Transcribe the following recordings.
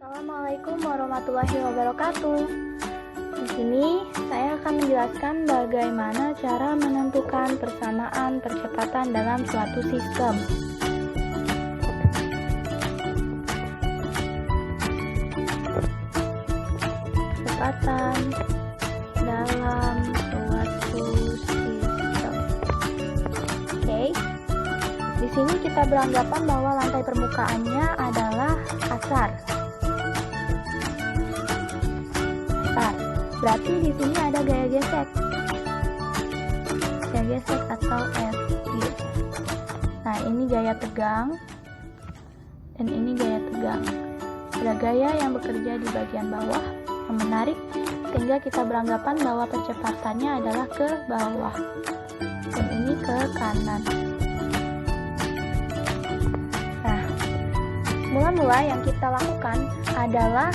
Assalamualaikum warahmatullahi wabarakatuh. Di sini saya akan menjelaskan bagaimana cara menentukan persamaan percepatan dalam suatu sistem. Percepatan dalam suatu sistem. Oke. Di sini kita beranggapan bahwa lantai permukaannya adalah kasar. Berarti di sini ada gaya gesek. Gaya gesek atau FG. Nah, ini gaya tegang dan ini gaya tegang. Ada gaya yang bekerja di bagian bawah yang menarik sehingga kita beranggapan bahwa percepatannya adalah ke bawah dan ini ke kanan. Nah, mula-mula yang kita lakukan adalah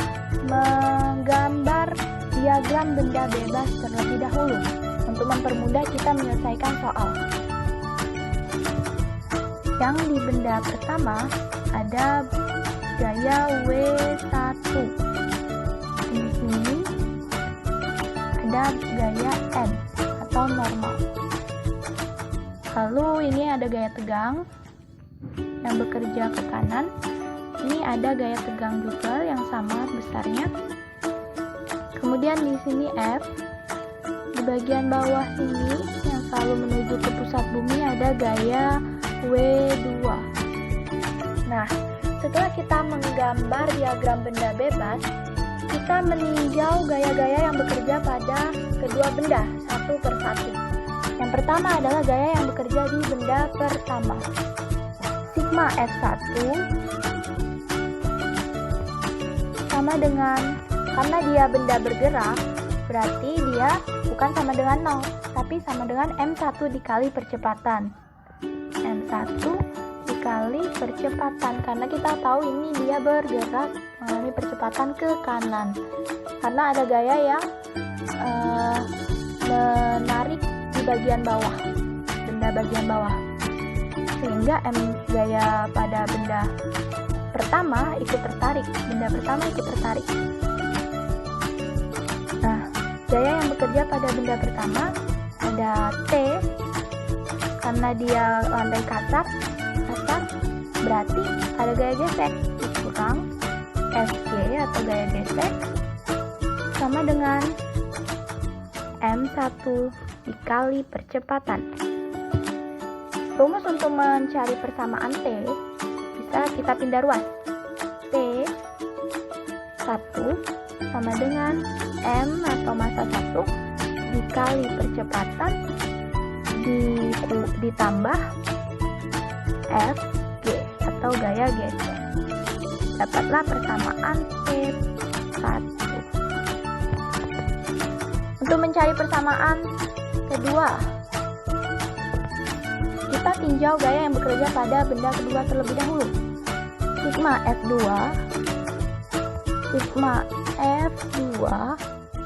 menggambar diagram benda bebas terlebih dahulu untuk mempermudah kita menyelesaikan soal. Yang di benda pertama ada gaya W1. Di sini ada gaya N atau normal. Lalu ini ada gaya tegang yang bekerja ke kanan. Ini ada gaya tegang juga yang sama besarnya. Kemudian di sini F, di bagian bawah sini yang selalu menuju ke pusat bumi ada gaya W2. Nah, setelah kita menggambar diagram benda bebas, kita meninjau gaya-gaya yang bekerja pada kedua benda satu per satu. Yang pertama adalah gaya yang bekerja di benda pertama. Sigma F1 sama dengan, karena dia benda bergerak, berarti dia bukan sama dengan 0, tapi sama dengan M1 dikali percepatan. M1 dikali percepatan, karena kita tahu ini dia bergerak mengalami percepatan ke kanan. Karena ada gaya yang menarik di bagian bawah, benda bagian bawah. Sehingga M gaya pada benda pertama ikut tertarik, benda pertama ikut tertarik. Nah, gaya yang bekerja pada benda pertama ada T, karena dia lantai kasar, berarti ada gaya gesek dikurang FG atau gaya gesek sama dengan M1 dikali percepatan. Rumus untuk mencari persamaan T bisa kita pindah ruas. T1 sama dengan M atau massa 1 dikali percepatan ditambah Fg atau gaya gesek. Dapatlah persamaan T1. Untuk mencari persamaan kedua, kita tinjau gaya yang bekerja pada benda kedua terlebih dahulu. Sigma F2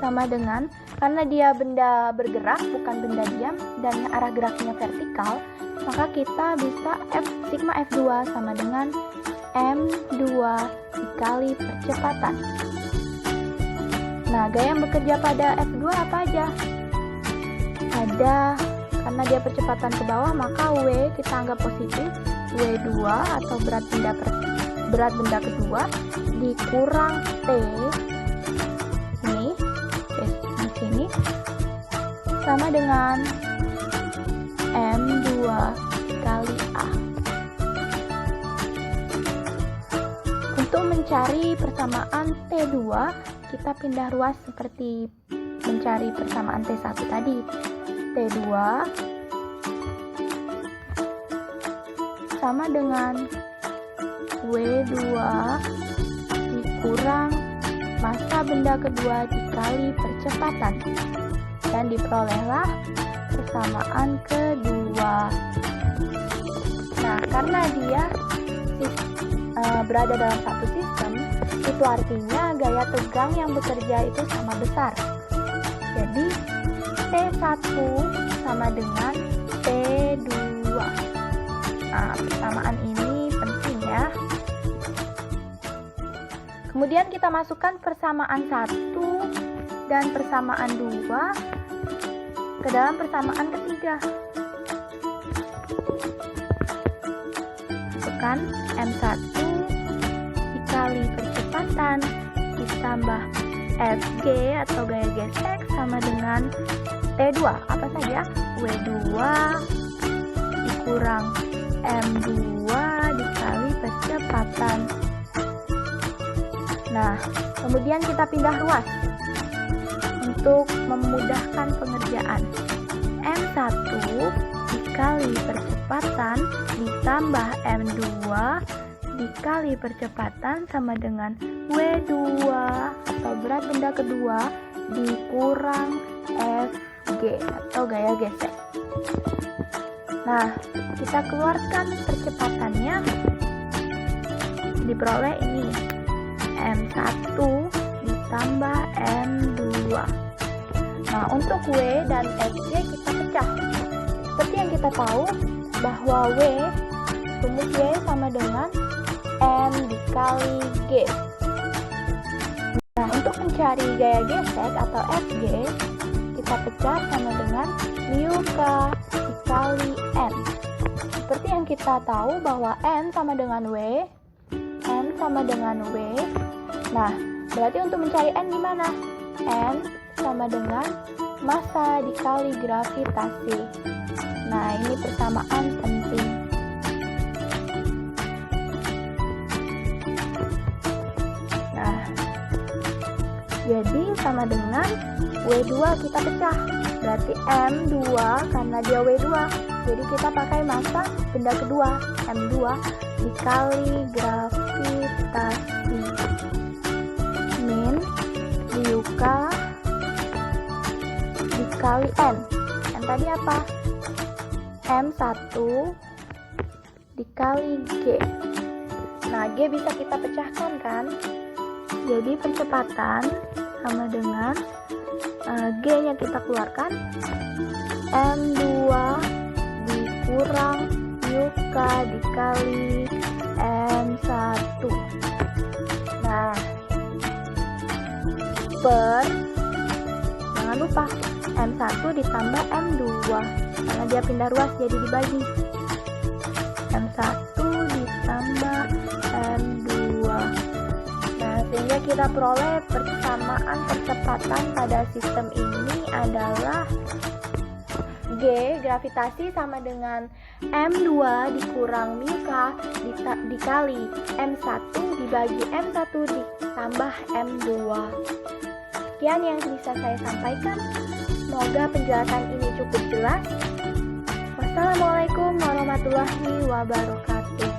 sama dengan, karena dia benda bergerak bukan benda diam dan arah geraknya vertikal, maka kita bisa sigma F2 sama dengan M2 dikali percepatan. Nah, gaya yang bekerja pada F2 apa aja? Ada, karena dia percepatan ke bawah, maka W kita anggap positif. W2 atau berat benda kedua dikurang T ini di sini sama dengan M2 kali A. Untuk mencari persamaan T2, kita pindah ruas seperti mencari persamaan T1 tadi. T2 sama dengan W2 dikurang massa benda kedua dikali percepatan, dan diperolehlah persamaan kedua. Nah, karena dia berada dalam satu sistem, itu artinya gaya tegang yang bekerja itu sama besar. Jadi T1 sama dengan T2. Nah, persamaan ini penting ya. Kemudian kita masukkan persamaan 1 dan persamaan 2 ke dalam persamaan ketiga. Masukkan M1 dikali percepatan ditambah Fg atau gaya gesek sama dengan T2. Apa saja? W2 dikurang M2 dikali percepatan. Nah, kemudian kita pindah ruas untuk memudahkan pengerjaan. M1 dikali percepatan ditambah M2 dikali percepatan sama dengan W2 atau berat benda kedua dikurang Fg atau gaya gesek. Nah, kita keluarkan percepatannya, diperoleh ini M1 ditambah M2. Nah, untuk W dan Fg kita pecah. Seperti yang kita tahu bahwa rumus W sama dengan M dikali G. Nah, untuk mencari gaya gesek atau Fg, kita pecah sama dengan mu K dikali N. Seperti yang kita tahu bahwa N sama dengan W, N sama dengan W. Nah, berarti untuk mencari N gimana? N sama dengan massa dikali gravitasi. Nah, ini persamaan penting. Nah, jadi sama dengan W2 kita pecah. Berarti M2 karena dia W2. Jadi kita pakai massa benda kedua, M2 dikali gravitasi. Min mu K dikali N. N tadi apa? M1 dikali G. Nah, G bisa kita pecahkan kan? Jadi percepatan sama dengan G-nya kita keluarkan, M2 dikurang mu K dikali M1. Nah, jangan lupa M1 ditambah M2 karena dia pindah ruas jadi dibagi. M1 ditambah M2. Nah, sehingga kita peroleh persamaan percepatan pada sistem ini adalah G, gravitasi sama dengan M2 dikurang mu K dikali M1 dibagi M1 ditambah M2. Sekian yang bisa saya sampaikan. Semoga penjelasan ini cukup jelas. Wassalamualaikum warahmatullahi wabarakatuh.